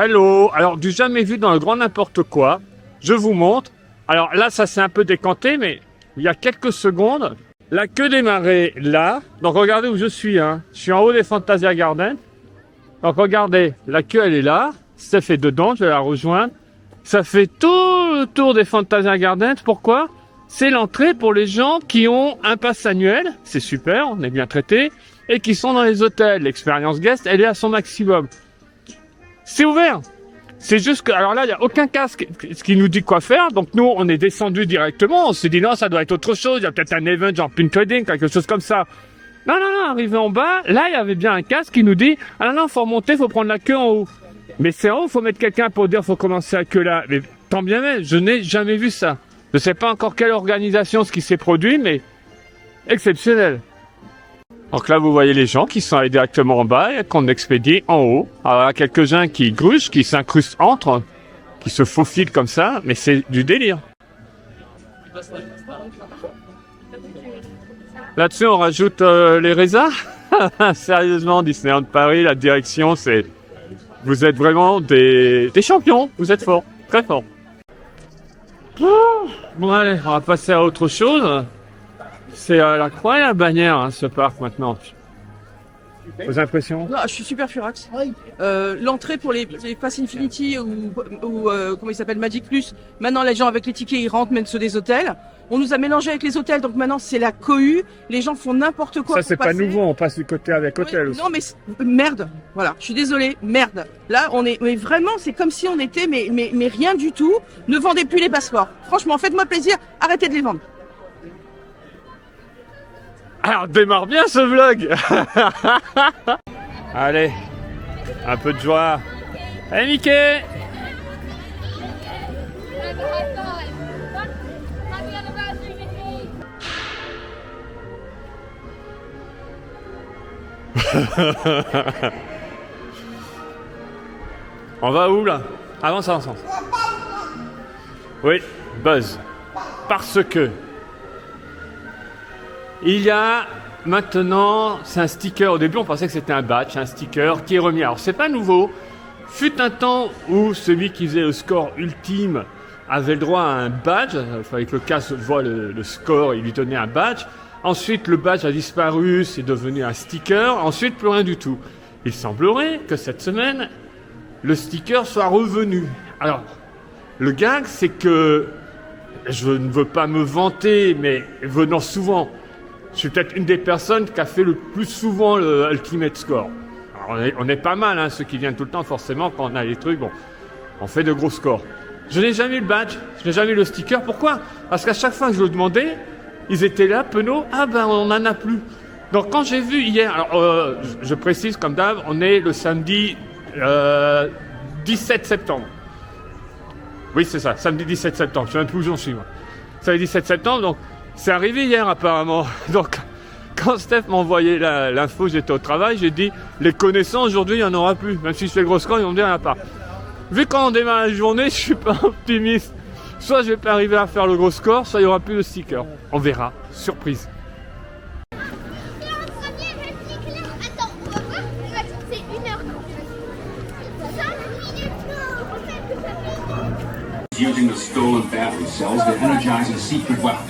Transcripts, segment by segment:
Hello. Alors, du jamais vu dans le grand n'importe quoi, je vous montre. Alors là, ça s'est un peu décanté, mais il y a quelques secondes, la queue démarrait là. Donc regardez où je suis, hein. Je suis en haut des Fantasia Gardens. Donc regardez, la queue elle est là. Ça fait dedans, je vais la rejoindre. Ça fait tout le tour des Fantasia Gardens. Pourquoi? C'est l'entrée pour les gens qui ont un pass annuel. C'est super, on est bien traité. Et qui sont dans les hôtels. L'expérience guest, elle est à son maximum. C'est ouvert. C'est juste que, alors là, il n'y a aucun casque qui nous dit quoi faire. Donc nous, on est descendu directement. On s'est dit non, ça doit être autre chose. Il y a peut-être un event genre pin trading, quelque chose comme ça. Non, arrivé en bas, là, il y avait bien un casque qui nous dit ah non, faut remonter, faut prendre la queue en haut. Mais c'est en haut, faut mettre quelqu'un pour dire faut commencer la queue là. Mais tant bien même, je n'ai jamais vu ça. Je ne sais pas encore quelle organisation ce qui s'est produit, mais exceptionnel. Donc là, vous voyez les gens qui sont allés directement en bas et qu'on expédie en haut. Alors, il y a quelques-uns qui gruchent, qui s'incrustent entre, qui se faufilent comme ça, mais c'est du délire. Là-dessus, on rajoute les raisins. Sérieusement, Disneyland Paris, la direction, c'est... Vous êtes vraiment des champions, vous êtes forts, très forts. Bon allez, on va passer à autre chose. C'est la croix et la bannière, hein, ce parc maintenant. Vos impressions? Non, je suis super furax. L'entrée pour les Pass Infinity ou comment il s'appelle, Magic Plus, maintenant les gens avec les tickets ils rentrent même ceux des hôtels. On nous a mélangé avec les hôtels, donc maintenant c'est la cohue. Les gens font n'importe quoi. Ça c'est pas nouveau, on passe du côté avec hôtel aussi. Non mais merde, voilà, je suis désolée, merde. Là on est, mais vraiment c'est comme si on était, mais rien du tout. Ne vendez plus les passeports. Franchement, faites-moi plaisir, arrêtez de les vendre. Alors démarre bien ce vlog. Allez, un peu de joie. Allez Mickey. On va où là? Avance. Oui, Buzz. Parce que il y a maintenant, c'est un sticker. Au début, on pensait que c'était un badge, un sticker qui est remis. Alors, c'est pas nouveau. Fut un temps où celui qui faisait le score ultime avait le droit à un badge. Il fallait que le casque voit le score, il lui donnait un badge. Ensuite, le badge a disparu, c'est devenu un sticker. Ensuite, plus rien du tout. Il semblerait que cette semaine, le sticker soit revenu. Alors, le gag, c'est que je ne veux pas me vanter, mais venant souvent, je suis peut-être une des personnes qui a fait le plus souvent le Ultimate Score. Alors on est pas mal, hein, ceux qui viennent tout le temps, forcément, quand on a les trucs, bon, on fait de gros scores. Je n'ai jamais eu le badge, je n'ai jamais eu le sticker. Pourquoi? Parce qu'à chaque fois que je le demandais, ils étaient là, penauds, ah ben on n'en a plus. Donc quand j'ai vu hier, alors je précise comme d'hab, on est le samedi 17 septembre. Oui c'est ça, samedi 17 septembre, je ne sais même plus où j'en suis moi. Samedi 17 septembre, donc c'est arrivé hier apparemment. Donc quand Steph m'a envoyé l'info, j'étais au travail, j'ai dit les connaissants aujourd'hui il n'y en aura plus. Même si je fais le gros score, ils vont me dire il n'y en a pas. Vu quand on démarre la journée, je suis pas optimiste. Soit je vais pas arriver à faire le gros score, soit il n'y aura plus de sticker. On verra, surprise. Using the stolen battery cells to energize a secret weapon.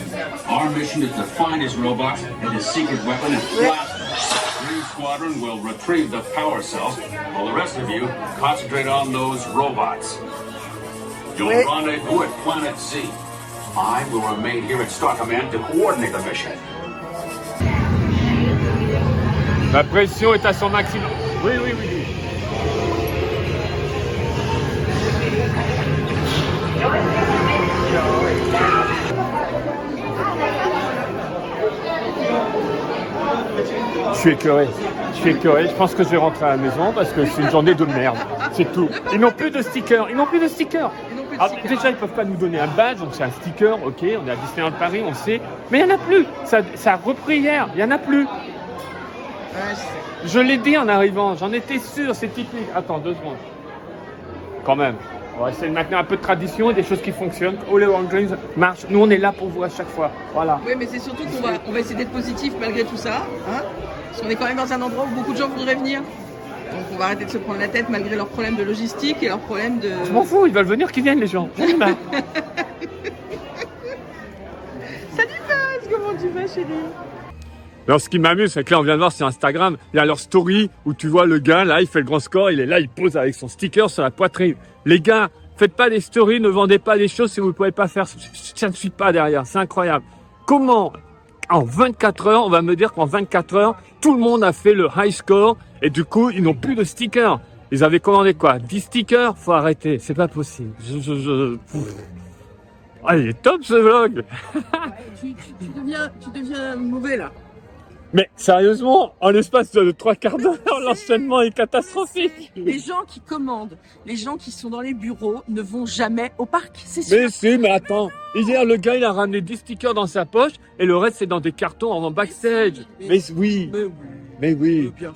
Our mission is to find his robot and his secret weapon and blast him. Green Squadron will retrieve the power cells, while the rest of you concentrate on those robots. You'll rendezvous at Planet Z. I will remain here at Star Command to coordinate the mission. La pression est à son maximum. Oui. Je suis écœuré. Je pense que je vais rentrer à la maison parce que c'est une journée de merde. C'est tout. Ils n'ont plus de stickers. Alors, déjà, ils peuvent pas nous donner un badge, donc c'est un sticker. Ok, on est à Disneyland Paris, on sait. Mais il n'y en a plus. Ça a repris hier. Il n'y en a plus. Je l'ai dit en arrivant. J'en étais sûr. C'est typique. Attends, 2 secondes. Quand même. On va essayer de maintenir un peu de tradition et des choses qui fonctionnent. All Around Dreams marche. Nous, on est là pour vous à chaque fois. Voilà. Oui, mais c'est surtout qu'on va essayer d'être positif malgré tout ça. Hein, parce qu'on est quand même dans un endroit où beaucoup de gens voudraient venir. Donc on va arrêter de se prendre la tête malgré leurs problèmes de logistique et leurs problèmes de... Je m'en fous, ils veulent venir, qu'ils viennent les gens. J'en ai marre. Salut Buzz, comment tu vas chérie? Alors, ce qui m'amuse, c'est que là, on vient de voir sur Instagram, il y a leur story où tu vois le gars, là, il fait le grand score, il est là, il pose avec son sticker sur la poitrine. Les gars, faites pas des stories, ne vendez pas des choses si vous ne pouvez pas faire. Ça ne suit pas derrière, c'est incroyable. Comment, en 24 heures, on va me dire qu'en 24 heures, tout le monde a fait le high score et du coup, ils n'ont plus de stickers. Ils avaient commandé quoi? 10 stickers? Faut arrêter, c'est pas possible. Ah, il est top ce vlog. Tu deviens mauvais là. Mais sérieusement, en l'espace de 3/4 d'heure, l'enchaînement est catastrophique. Les gens qui commandent, les gens qui sont dans les bureaux ne vont jamais au parc, c'est sûr. Mais si, mais attends. Hier, le gars, il a ramené 10 stickers dans sa poche et le reste, c'est dans des cartons en backstage. Mais oui. Mais oui. Bien.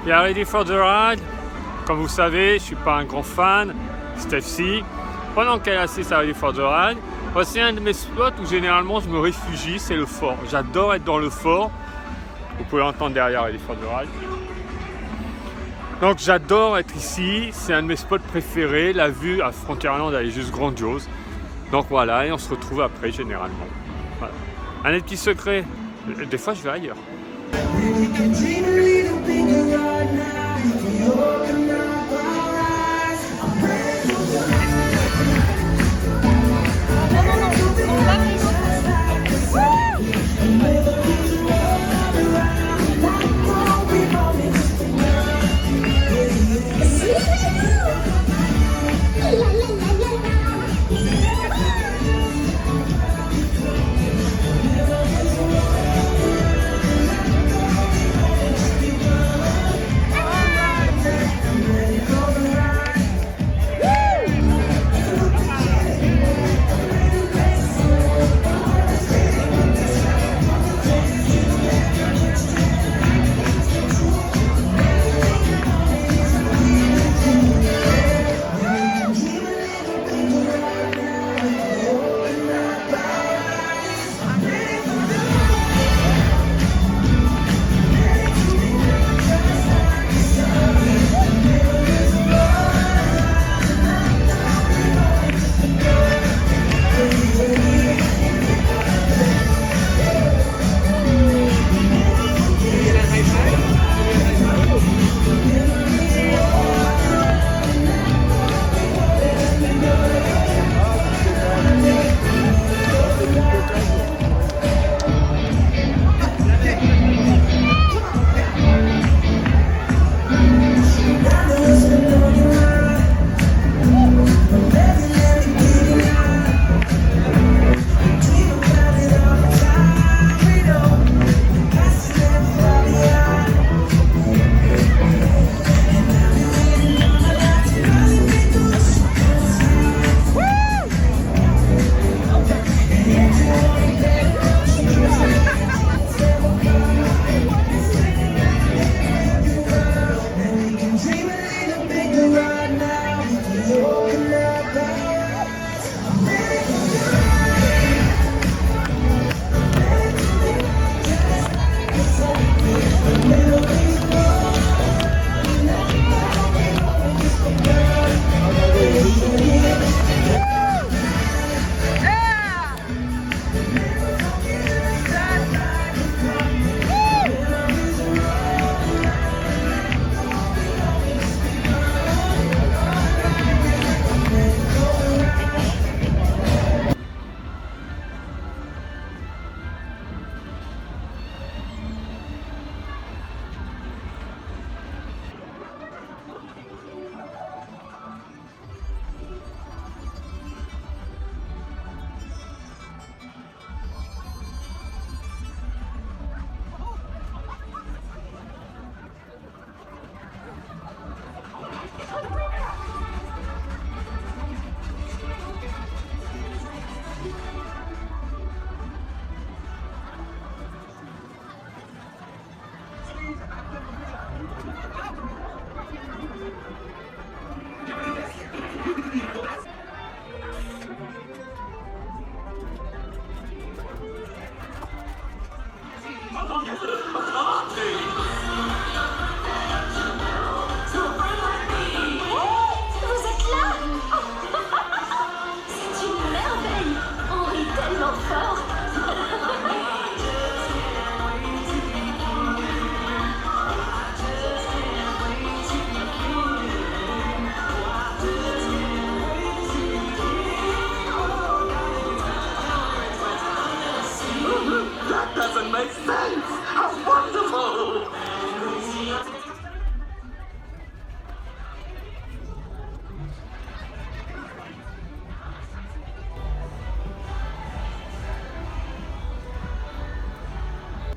Yeah, ready for the ride. Comme vous savez, je suis pas un grand fan, Steph. Pendant qu'elle assiste à Ready for the Ride, voici un de mes spots où généralement je me réfugie, c'est le fort. J'adore être dans le fort. Vous pouvez entendre derrière Ready for the Ride. Donc j'adore être ici, c'est un de mes spots préférés. La vue à Frontierland, elle est juste grandiose. Donc voilà, et on se retrouve après généralement. Voilà. Un des petits secrets, des fois je vais ailleurs.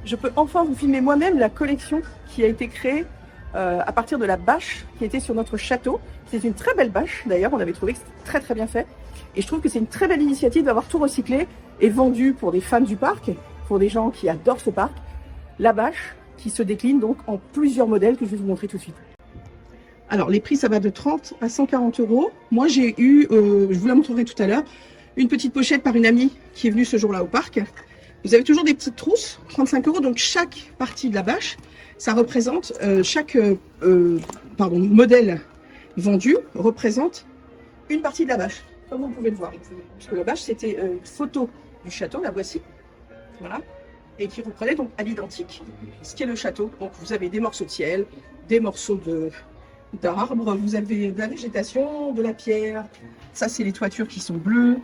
je peux enfin vous filmer moi-même la collection qui a été créée à partir de la bâche qui était sur notre château. C'est une très belle bâche d'ailleurs, on avait trouvé que c'était très très bien fait. Et je trouve que c'est une très belle initiative d'avoir tout recyclé et vendu pour des fans du parc, pour des gens qui adorent ce parc. La bâche qui se décline donc en plusieurs modèles que je vais vous montrer tout de suite. Alors les prix ça va de 30 à 140 €. Moi j'ai eu, je vous la montrerai tout à l'heure, une petite pochette par une amie qui est venue ce jour-là au parc. Vous avez toujours des petites trousses, 35 €, donc chaque partie de la bâche, ça représente, chaque modèle vendu représente une partie de la bâche, comme vous pouvez le voir. Parce que la bâche, c'était une photo du château, la voici, voilà, et qui reprenait donc à l'identique ce qu'est le château. Donc vous avez des morceaux de ciel, des morceaux d'arbres, vous avez de la végétation, de la pierre, ça c'est les toitures qui sont bleues.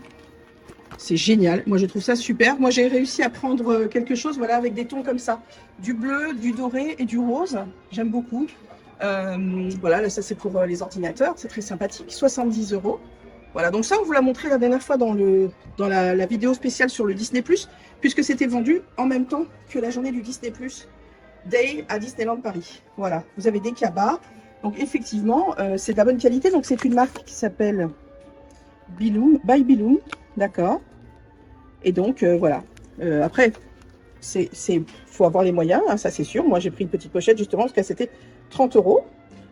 C'est génial, moi je trouve ça super. Moi j'ai réussi à prendre quelque chose, voilà, avec des tons comme ça, du bleu, du doré et du rose. J'aime beaucoup. Voilà, là ça c'est pour les ordinateurs, c'est très sympathique. 70 €. Voilà, donc ça on vous l'a montré la dernière fois dans la vidéo spéciale sur le Disney+, puisque c'était vendu en même temps que la journée du Disney+ Day à Disneyland Paris. Voilà, vous avez des cabas. Donc effectivement, c'est de la bonne qualité. Donc c'est une marque qui s'appelle Biloom, by Biloom. D'accord. Et donc, voilà. Après, faut avoir les moyens, hein, ça c'est sûr. Moi, j'ai pris une petite pochette justement parce que c'était 30 €.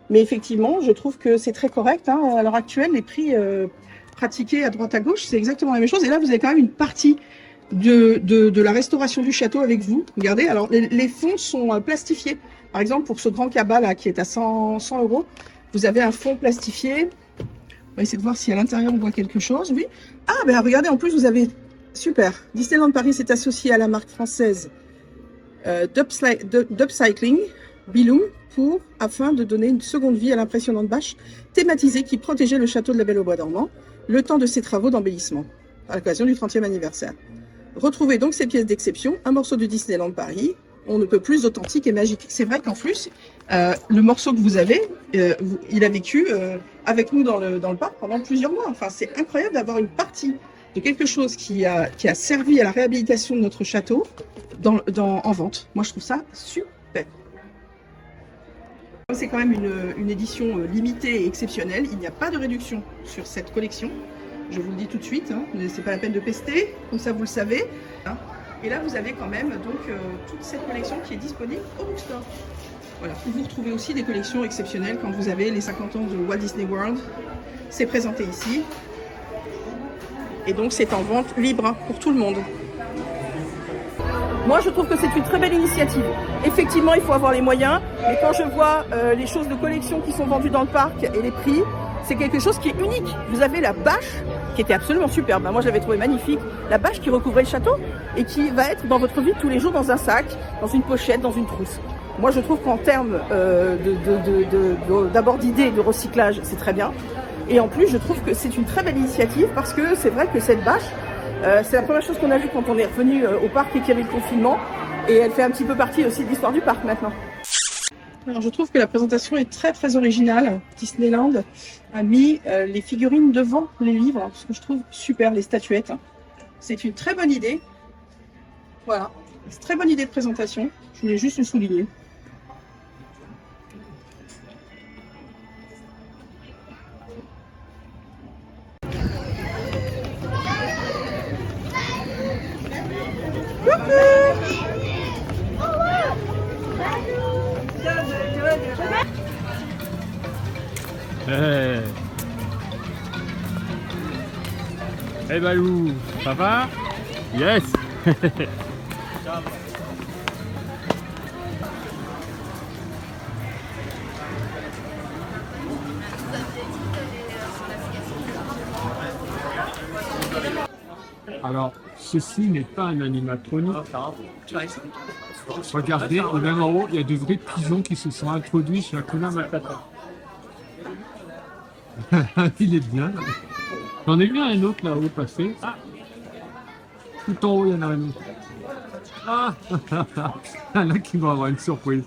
Mais effectivement, je trouve que c'est très correct. Hein. À l'heure actuelle, les prix pratiqués à droite à gauche, c'est exactement la même chose. Et là, vous avez quand même une partie de la restauration du château avec vous. Regardez, alors les fonds sont plastifiés. Par exemple, pour ce grand cabas là qui est à 100 €, vous avez un fond plastifié. On va essayer de voir si à l'intérieur on voit quelque chose. Oui. Ah, ben regardez, en plus vous avez... Super. Disneyland Paris s'est associé à la marque française d'Upcycling, Biloom, afin de donner une seconde vie à l'impressionnante bâche thématisée qui protégeait le château de la Belle au Bois dormant, le temps de ses travaux d'embellissement, à l'occasion du 30e anniversaire. Retrouvez donc ces pièces d'exception, un morceau de Disneyland Paris, on ne peut plus authentique et magique. C'est vrai qu'en plus, le morceau que vous avez, il a vécu avec nous dans le parc pendant plusieurs mois. Enfin, c'est incroyable d'avoir une partie de quelque chose qui a servi à la réhabilitation de notre château en vente. Moi, je trouve ça super. C'est quand même une édition limitée et exceptionnelle. Il n'y a pas de réduction sur cette collection. Je vous le dis tout de suite, hein. C'est pas la peine de pester, comme ça vous le savez. Hein. Et là, vous avez quand même donc toute cette collection qui est disponible au bookstore. Voilà. Vous retrouvez aussi des collections exceptionnelles quand vous avez les 50 ans de Walt Disney World. C'est présenté ici. Et donc, c'est en vente libre hein, pour tout le monde. Moi, je trouve que c'est une très belle initiative. Effectivement, il faut avoir les moyens. Mais quand je vois les choses de collection qui sont vendues dans le parc et les prix, c'est quelque chose qui est unique. Vous avez la bâche qui était absolument superbe. Moi, je l'avais trouvé magnifique. La bâche qui recouvrait le château et qui va être dans votre vie de tous les jours dans un sac, dans une pochette, dans une trousse. Moi, je trouve qu'en termes d'abord d'idées de recyclage, c'est très bien. Et en plus, je trouve que c'est une très belle initiative parce que c'est vrai que cette bâche, c'est la première chose qu'on a vue quand on est revenu au parc et qu'il y avait le confinement. Et elle fait un petit peu partie aussi de l'histoire du parc maintenant. Alors, je trouve que la présentation est très très originale. Disneyland a mis les figurines devant les livres, ce que je trouve super, les statuettes. C'est une très bonne idée. Voilà, c'est une très bonne idée de présentation. Je voulais juste le souligner. Hey. Hey Balou, ça va? Yes. Alors, ceci n'est pas un animatronique. Regardez, même en haut, il y a de vrais pigeons qui se sont introduits chez Hakuna Matata. Il est bien. J'en ai vu un autre là-haut passer. Ah. Tout en haut, il y en a un autre. Ah. Là qui va avoir une surprise.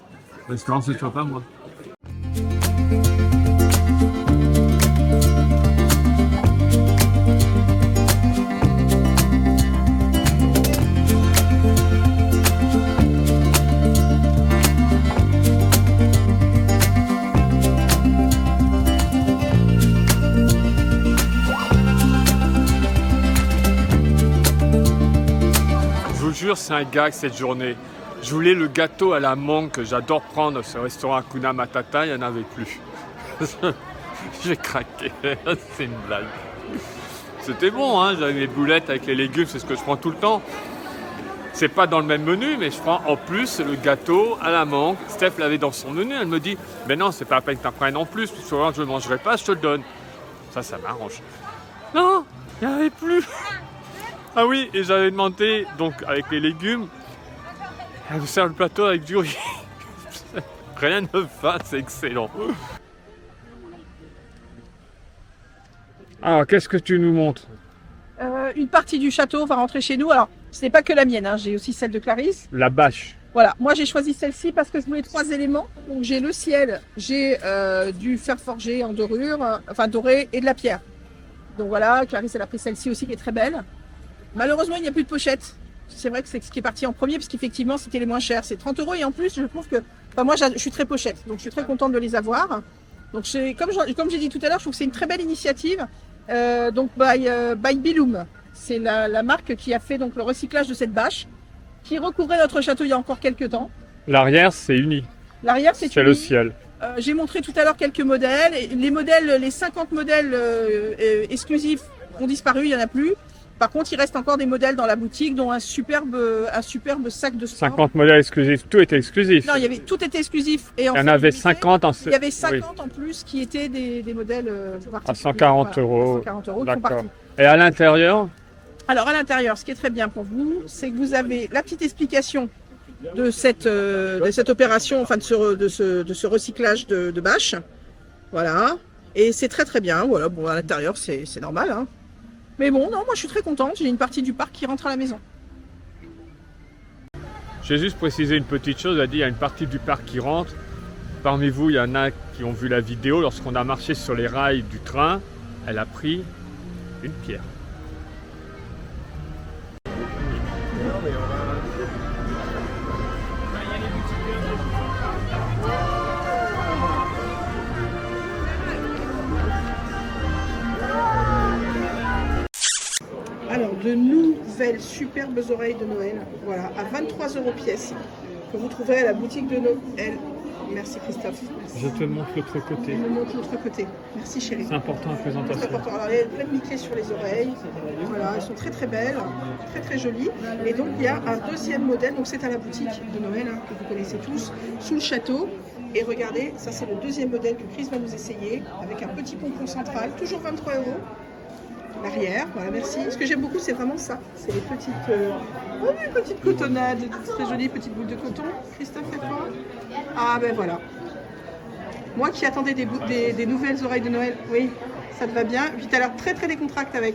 J'espère que ce ne soit pas moi. jure, c'est un gag cette journée. Je voulais le gâteau à la mangue que j'adore prendre ce restaurant Hakuna Matata, il n'y en avait plus. J'ai craqué, c'est une blague. C'était bon, hein, j'avais mes boulettes avec les légumes, c'est ce que je prends tout le temps. C'est pas dans le même menu, mais je prends en plus le gâteau à la mangue. Steph l'avait dans son menu, elle me dit « Mais non, c'est pas la peine que tu en prennes en plus, souvent je ne mangerai pas, je te le donne. » Ça m'arrange. Non, il n'y en avait plus. Ah oui, et j'avais demandé, donc avec les légumes, elle vous sert le plateau avec du riz. Rien ne va, c'est excellent. Alors, qu'est-ce que tu nous montres? Une partie du château va rentrer chez nous. Alors, ce n'est pas que la mienne, hein. J'ai aussi celle de Clarisse. La bâche. Voilà, moi j'ai choisi celle-ci parce que je voulais 3 éléments. Donc j'ai le ciel, j'ai du fer forgé en dorure, enfin doré, et de la pierre. Donc voilà, Clarisse elle a pris celle-ci aussi qui est très belle. Malheureusement il n'y a plus de pochette. C'est vrai que c'est ce qui est parti en premier parce qu'effectivement c'était les moins chers. C'est 30 € et en plus je trouve que, enfin moi je suis très pochette, donc je suis très contente de les avoir. Donc comme j'ai dit tout à l'heure, je trouve que c'est une très belle initiative. Donc by Biloum, c'est la marque qui a fait donc le recyclage de cette bâche, qui recouvrait notre château il y a encore quelques temps. L'arrière, c'est uni. L'arrière, c'est le ciel. J'ai montré tout à l'heure quelques modèles. Les 50 modèles exclusifs ont disparu, il n'y en a plus. Par contre, il reste encore des modèles dans la boutique, dont un superbe sac de sport. 50 modèles exclusifs, tout était exclusif. Non, tout était exclusif. Et il y en avait 50 en... Il y avait 50 en plus qui étaient des modèles à 140 €. Voilà, 140 € qui sont partis. Et à l'intérieur? Alors à l'intérieur, ce qui est très bien pour vous, c'est que vous avez la petite explication de cette opération, enfin de ce recyclage de bâches. Voilà. Et c'est très très bien. Voilà, bon à l'intérieur c'est normal, hein. Mais bon, non, moi je suis très contente, j'ai une partie du parc qui rentre à la maison. J'ai juste précisé une petite chose, elle a dit il y a une partie du parc qui rentre. Parmi vous, il y en a qui ont vu la vidéo, lorsqu'on a marché sur les rails du train, elle a pris une pierre. Alors, de nouvelles superbes oreilles de Noël, voilà, à 23 € pièce, que vous trouverez à la boutique de Noël. Merci Christophe. Merci. Je te montre l'autre côté. Je te montre l'autre côté. Merci chérie. C'est important la présentation. C'est important. Alors, il y a plein de Mickey sur les oreilles. Voilà, elles sont très très belles, très très jolies. Et donc, il y a un deuxième modèle, donc c'est à la boutique de Noël, hein, que vous connaissez tous, sous le château. Et regardez, ça c'est le deuxième modèle que Chris va nous essayer, avec un petit pompon central, toujours 23 €. L'arrière, voilà, merci. Ce que j'aime beaucoup, c'est vraiment ça. C'est les petites cotonnades, très jolies petites boules de coton. Christophe est fort. Ah ben voilà. Moi qui attendais des nouvelles oreilles de Noël, oui, ça te va bien. Puis tu as l'air très très décontracté avec.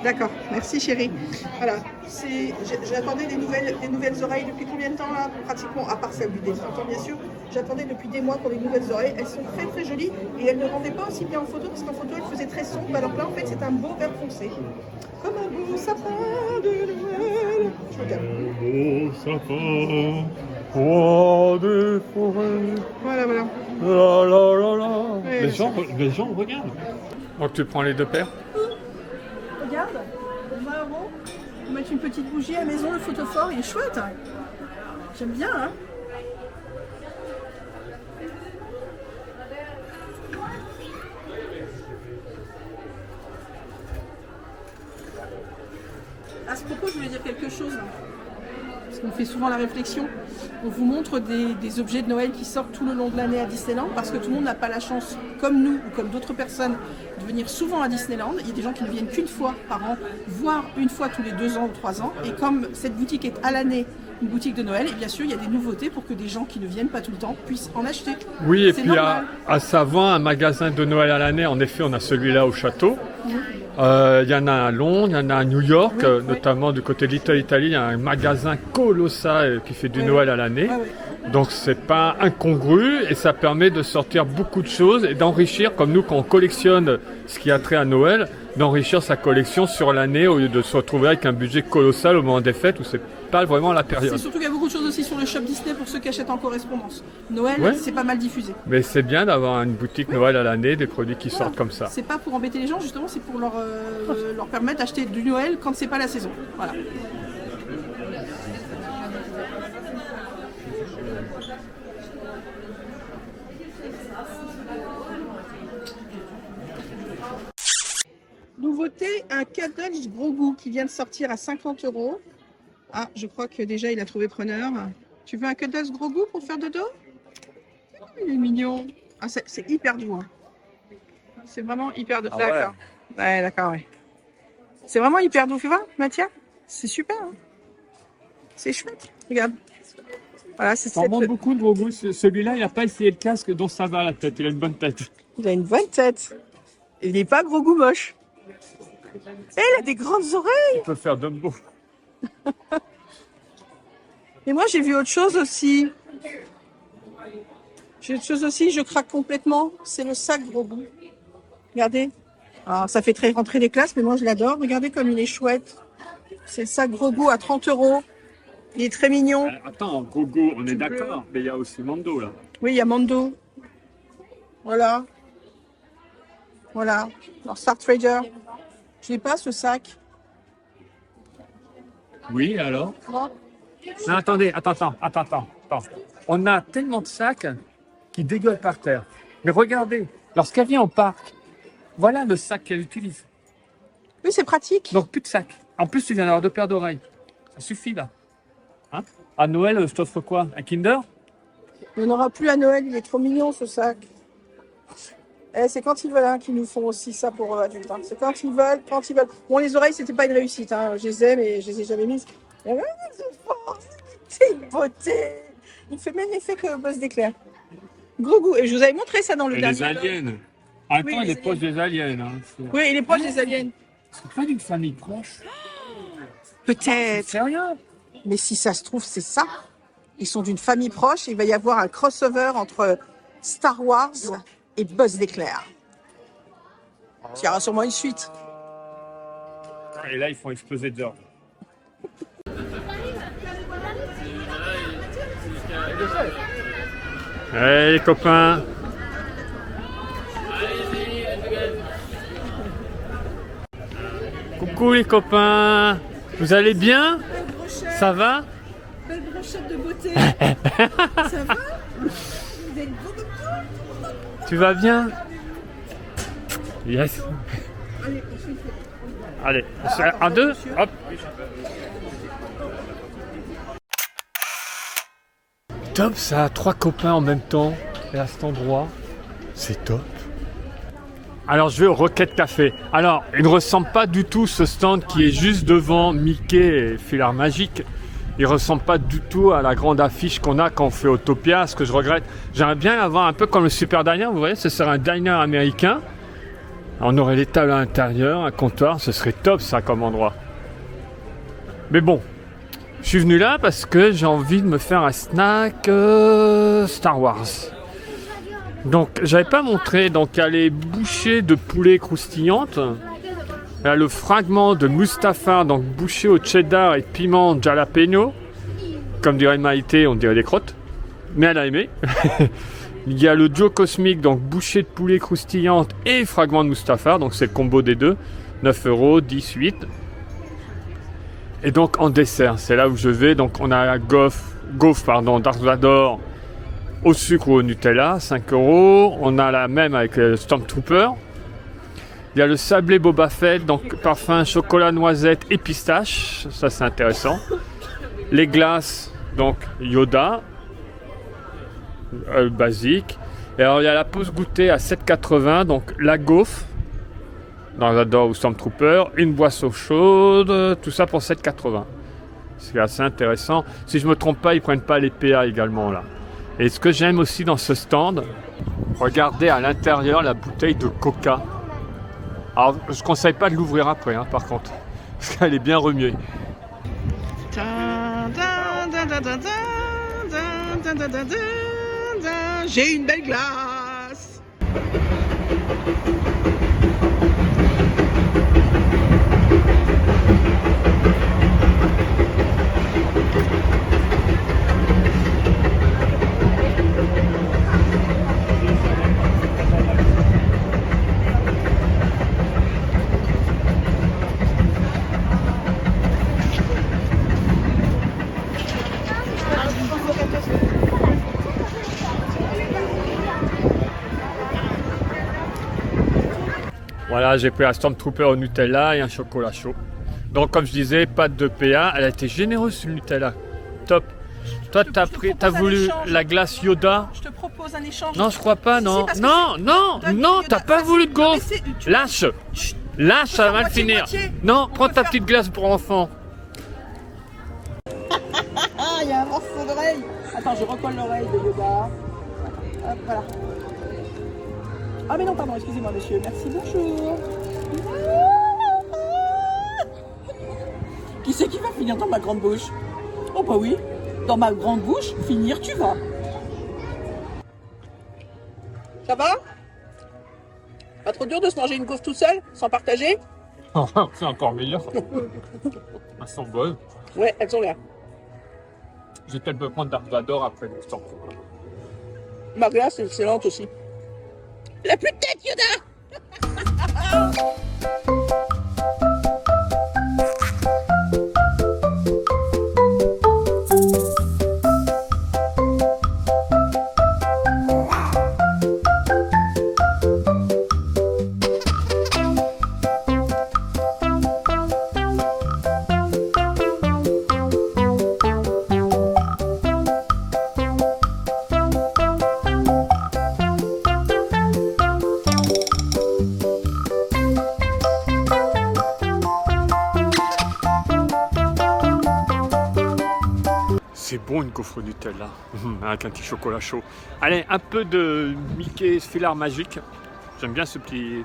D'accord, merci chérie. Voilà, j'attendais des nouvelles oreilles depuis combien de temps là? Pratiquement, à part celle du des 30 ans bien sûr. J'attendais depuis des mois pour les nouvelles oreilles. Elles sont très très jolies et elles ne rendaient pas aussi bien en photo parce qu'en photo elles faisaient très sombre. Alors que là en fait c'est un beau vert foncé. Comme un beau sapin de Noël. Je regarde. Beau sapin, roi des forêts. Voilà, voilà. La la la la. Ouais, les gens regardent. Donc tu prends les deux paires? Regarde, 20 €. On met une petite bougie à la maison, le photophore, il est chouette. Hein. J'aime bien, hein. À ce propos, je voulais dire quelque chose. Parce qu'on fait souvent la réflexion. On vous montre des objets de Noël qui sortent tout le long de l'année à Disneyland parce que tout le monde n'a pas la chance, comme nous ou comme d'autres personnes, de venir souvent à Disneyland. Il y a des gens qui ne viennent qu'une fois par an, voire une fois tous les 2 ans ou 3 ans. Et comme cette boutique est à l'année une boutique de Noël, et bien sûr il y a des nouveautés pour que des gens qui ne viennent pas tout le temps puissent en acheter. Oui, et puis à Savant, un magasin de Noël à l'année, en effet on a celui-là au château. Il y en a à Londres, il y en a à New York, notamment du côté de Little Italy, il y a un magasin colossal qui fait du Noël à l'année. Donc c'est pas incongru et ça permet de sortir beaucoup de choses et d'enrichir, comme nous quand on collectionne ce qui a trait à Noël, d'enrichir sa collection sur l'année au lieu de se retrouver avec un budget colossal au moment des fêtes où c'est pas vraiment la période. C'est surtout qu'il y a beaucoup de choses aussi sur le shop Disney pour ceux qui achètent en correspondance. Noël, c'est pas mal diffusé. Mais c'est bien d'avoir une boutique Noël à l'année, des produits qui sortent comme ça. C'est pas pour embêter les gens, justement, c'est pour leur permettre d'acheter du Noël quand c'est pas la saison. Voilà. nouveauté, un Cuddles gros goût qui vient de sortir à 50 €. Ah, je crois que déjà il a trouvé preneur. Tu veux un Cuddles gros goût pour faire dodo? Il est mignon. Ah, c'est hyper doux. Hein. C'est vraiment hyper doux. Ah d'accord. Ouais, d'accord, ouais. C'est vraiment hyper doux, tu vois, Mathia? C'est super. Hein. C'est chouette. Regarde. Voilà, c'est Ça remonte beaucoup de gros goût. Celui-là, il n'a pas essayé le casque, donc ça va la tête. Il a une bonne tête. Il a une bonne tête. Il n'est pas gros goût moche. Et il a des grandes oreilles. Il peut faire Dumbo. Et moi, j'ai vu autre chose aussi. Je craque complètement. C'est le sac gros goût. Regardez. Alors, ça fait très rentrée des classes, mais moi, je l'adore. Regardez comme il est chouette. C'est le sac gros goût à 30 €. Il est très mignon. Attends, Gogo, on est d'accord, mais il y a aussi Mando là. Oui, il y a Mando. Voilà. Voilà. Alors, Star Trader. Je n'ai pas ce sac. Oui, alors Non. Non, attendez, attends. On a tellement de sacs qui dégueulent par terre. Mais regardez, lorsqu'elle vient au parc, voilà le sac qu'elle utilise. Oui, c'est pratique. Donc plus de sac. En plus, tu viens d'avoir 2 paires d'oreilles. Ça suffit là. Hein? À Noël, je t'offre quoi? Un Kinder? Il n'y en aura plus à Noël. Il est trop mignon, ce sac. Eh, c'est quand ils veulent hein, qu'ils nous font aussi ça pour adultes. Hein. C'est quand ils veulent. Bon, les oreilles, c'était pas une réussite. Hein. Je les aime et je les ai jamais mises. C'est une beauté. Il fait même effet que Buzz d'éclair. Gros goût. Et je vous avais montré ça dans le Et dernier. les aliens. Attends, Oui, il les est proche des aliens. Hein. Oui, il est proche des aliens. C'est pas d'une famille proche. Peut-être. Sérieux? Mais si ça se trouve, c'est ça. Ils sont d'une famille proche. Il va y avoir un crossover entre Star Wars et Buzz d'éclair. Il y aura sûrement une suite. Et là, ils font exploser George. Hey les copains. Coucou les copains. Vous allez bien? Ça va? Belle brochette de beauté. Ça va? Tu vas bien? Yes. Allez, un, deux, hop. Top ça, 3 copains en même temps, et à cet endroit, c'est top. Alors je vais au Rocket Café. Alors, il ne ressemble pas du tout ce stand qui est juste devant Mickey et Filard Magique. Il ne ressemble pas du tout à la grande affiche qu'on a quand on fait Autopia, ce que je regrette. J'aimerais bien l'avoir un peu comme le Super Diner, vous voyez, ce serait un diner américain. On aurait les tables à l'intérieur, un comptoir, ce serait top ça comme endroit. Mais bon, je suis venu là parce que j'ai envie de me faire un snack Star Wars. Donc, j'avais pas montré, donc il y a les bouchées de poulet croustillantes. Il y a le fragment de Mustafar, donc bouché au cheddar et piment jalapeno. Comme dirait Maïté, on dirait des crottes. Mais elle a aimé. Il y a le Joe Cosmic, donc bouchée de poulet croustillante et fragment de Mustafar, donc c'est le combo des deux. 9 €, 18. Et donc en dessert, c'est là où je vais. Donc on a la gaufre, Dark Vador au sucre ou au Nutella, 5 €. On a la même avec le Stormtrooper. Il y a le sablé Boba Fett, donc parfum chocolat, noisette et pistache. Ça c'est intéressant. Les glaces, donc Yoda. Basique. Et alors il y a la pause goûter à 7,80, donc la gaufre dans Zador ou Stormtrooper, une boisson chaude, tout ça pour 7,80. C'est assez intéressant. Si je me trompe pas, ils prennent pas les PA également là. Et ce que j'aime aussi dans ce stand, regardez à l'intérieur la bouteille de Coca. Alors je conseille pas de l'ouvrir après hein, par contre, parce qu'elle est bien remuée. J'ai une belle glace. Voilà, j'ai pris un Stormtrooper au Nutella et un chocolat chaud. Donc comme je disais, pâte de PA, elle a été généreuse sur le Nutella. Top. Toi, t'as voulu la glace Yoda. Je te propose un échange. Non, je crois pas, non. Si, Non, t'as pas voulu de gaufre. Lâche. Lâche, ça va mal finir. Non, prends ta petite glace pour enfant. Ah, il y a un morceau d'oreille. Attends, je recolle l'oreille de Yoda. Hop, voilà. Ah mais non, pardon, excusez-moi monsieur. Merci, bonjour. Qui c'est qui va finir dans ma grande bouche? Oh bah oui, dans ma grande bouche, finir tu vas. Ça va? Pas trop dur de se manger une gaufre tout seul, sans partager? C'est encore meilleur. Elles sont bonnes. Ouais, elles ont l'air. Je vais peut-être me prendre Dark Vador après le temps. Ma glace est excellente aussi. La plus de tête, Yoda! C'est bon une gaufre Nutella, avec un petit chocolat chaud. Allez, un peu de Mickey Fillard Magique. J'aime bien ce petit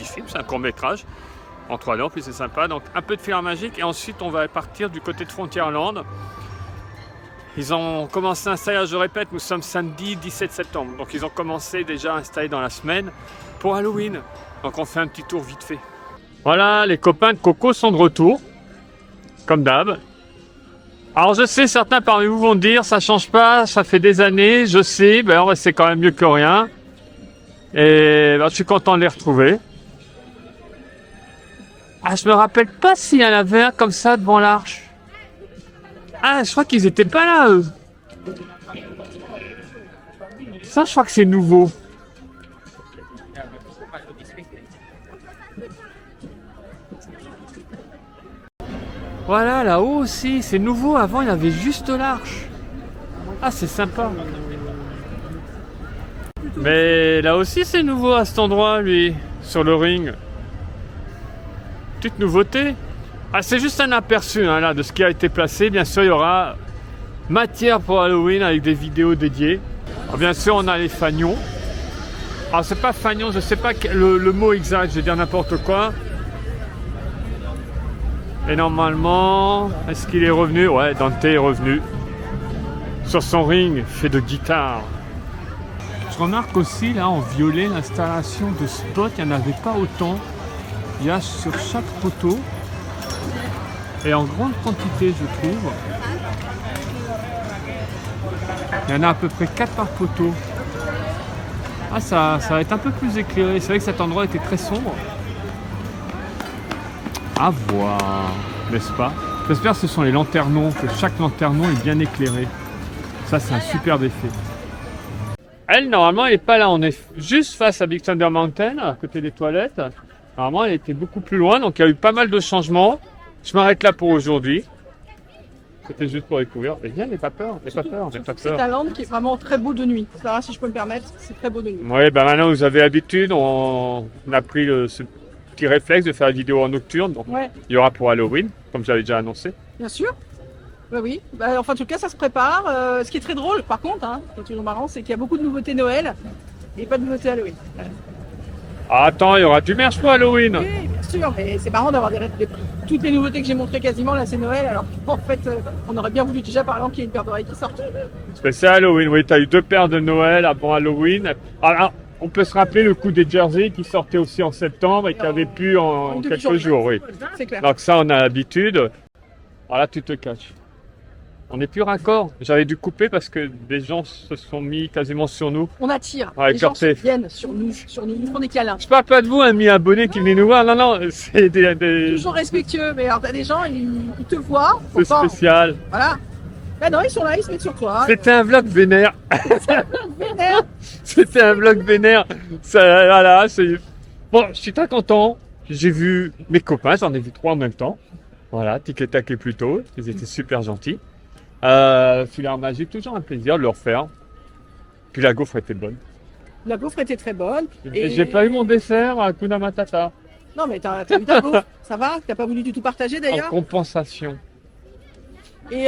film, c'est un court métrage. En 3D en plus c'est sympa. Donc un peu de Fillard Magique et ensuite on va partir du côté de Frontierland. Ils ont commencé à installer, je répète, nous sommes samedi 17 septembre. Donc ils ont commencé déjà à installer dans la semaine pour Halloween. Donc on fait un petit tour vite fait. Voilà, les copains de Coco sont de retour, comme d'hab. Alors je sais, certains parmi vous vont dire, ça change pas, ça fait des années, je sais, ben c'est quand même mieux que rien. Et ben, je suis content de les retrouver. Ah, je me rappelle pas s'il y en avait un comme ça devant l'arche. Ah, je crois qu'ils étaient pas là, eux. Ça, je crois que c'est nouveau. Voilà, là-haut aussi, c'est nouveau. Avant, il y avait juste l'arche. Ah, c'est sympa. Mais là aussi, c'est nouveau à cet endroit, lui, sur le ring. Petite nouveauté. Ah, c'est juste un aperçu hein, là, de ce qui a été placé. Bien sûr, il y aura matière pour Halloween avec des vidéos dédiées. Alors, bien sûr, on a les fagnons. Alors, c'est pas fagnon, je sais pas le mot exact, je vais dire n'importe quoi. Et normalement, est-ce qu'il est revenu? Ouais, Dante est revenu. Sur son ring, fait de guitare. Je remarque aussi, là, en violet, l'installation de spots, il n'y en avait pas autant. Il y a sur chaque poteau, et en grande quantité, je trouve. Il y en a à peu près 4 par poteau. Ah, ça va être un peu plus éclairé. C'est vrai que cet endroit était très sombre. À voir, n'est-ce pas? J'espère que ce sont les lanternons, que chaque lanternon est bien éclairé. Ça, c'est un superbe effet. Elle, normalement, elle n'est pas là. On est juste face à Big Thunder Mountain, à côté des toilettes. Normalement, elle était beaucoup plus loin, donc il y a eu pas mal de changements. Je m'arrête là pour aujourd'hui. C'était juste pour découvrir. Mais viens, n'aie pas peur, n'aie pas peur, n'aie pas C'est peur. un land qui est vraiment très beau de nuit. Ça, si je peux me permettre, c'est très beau de nuit. Oui, ben maintenant vous avez l'habitude, on a pris ce petit réflexe de faire la vidéo en nocturne. Donc Ouais, il y aura pour Halloween, comme j'avais déjà annoncé. bien sûr. Bah oui. Bah, enfin, en tout cas, ça se prépare. Ce qui est très drôle, par contre, hein, ce qui est toujours marrant, c'est qu'il y a beaucoup de nouveautés Noël et pas de nouveautés Halloween. Voilà. Ah, attends, il y aura du merch pour Halloween. Oui, bien sûr, mais c'est marrant d'avoir toutes les nouveautés que j'ai montrées quasiment, là c'est Noël, alors en fait on aurait bien voulu déjà par exemple qu'il y ait une paire d'oreilles qui sorte. Spécial Halloween, oui, tu as eu 2 paires de Noël avant Halloween. Alors, on peut se rappeler le coup des jerseys qui sortaient aussi en septembre et qui avaient pu en quelques jours, oui. C'est clair. Donc ça, on a l'habitude. Alors là, tu te caches. On n'est plus raccord. J'avais dû couper parce que des gens se sont mis quasiment sur nous. On attire, Ouais, les gens Corté. viennent sur nous, ils font des câlins. Je parle pas de vous, amis abonnés qui venaient nous voir. Non, non, c'est des... Toujours respectueux, mais alors t'as des gens, ils te voient, C'est pourtant, spécial. voilà. Bah non, ils sont là, ils se mettent sur toi. C'était un vlog vénère. Vénère. C'était un vlog vénère. Ça, voilà, c'est... Bon, je suis très content. J'ai vu mes copains, j'en ai vu 3 en même temps. Voilà, tic et tac et plus tôt. Ils étaient super gentils. Filard magique, toujours un plaisir de le refaire. Puis la gaufre était bonne. La gaufre était très bonne. Et j'ai pas eu mon dessert à Hakuna Matata. Non, mais t'as eu ta gaufre. Ça va? T'as pas voulu du tout partager En d'ailleurs? compensation. Et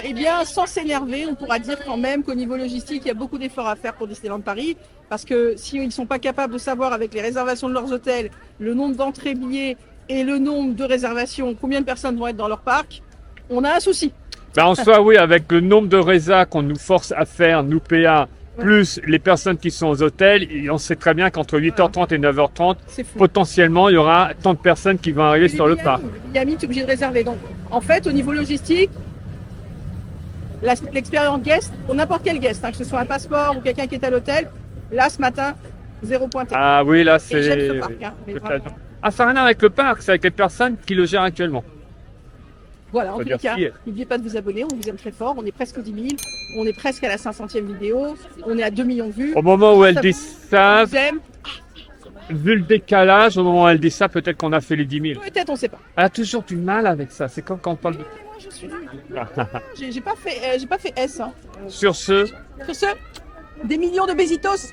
eh bien, sans s'énerver, on pourra dire quand même qu'au niveau logistique, il y a beaucoup d'efforts à faire pour Disneyland Paris. Parce que si ils sont pas capables de savoir avec les réservations de leurs hôtels, le nombre d'entrées billets et le nombre de réservations, combien de personnes vont être dans leur parc, on a un souci. Ben, en soi, oui, avec le nombre de résas qu'on nous force à faire, nous PA, plus les personnes qui sont aux hôtels, et on sait très bien qu'entre 8h30 et 9h30, C'est fou. potentiellement, il y aura tant de personnes qui vont arriver sur le parc. Miami, tu es obligé de réserver. Donc, en fait, au niveau logistique, l'expérience guest, pour n'importe quel guest, que ce soit un passeport ou quelqu'un qui est à l'hôtel, là, ce matin, 0 pointé. Ah oui, là, Et j'aime ce c'est... parc, mais vraiment. Ah, ça n'a rien à voir avec le parc, c'est avec les personnes qui le gèrent actuellement. Voilà, en Faut tous dire les cas, qui est. n'oubliez pas de vous abonner, on vous aime très fort, on est presque aux 10 000, on est presque à la 500e vidéo, on est à 2 millions de vues. Au moment où elle dit ça, On vous aime, vu le décalage, au moment où elle dit ça, peut-être qu'on a fait les 10 000. peut-être, on sait pas. Elle a toujours du mal avec ça, c'est comme quand on parle de... Moi, je suis nulle. J'ai pas fait S. Hein. Sur ce, Sur ce, des millions de besitos.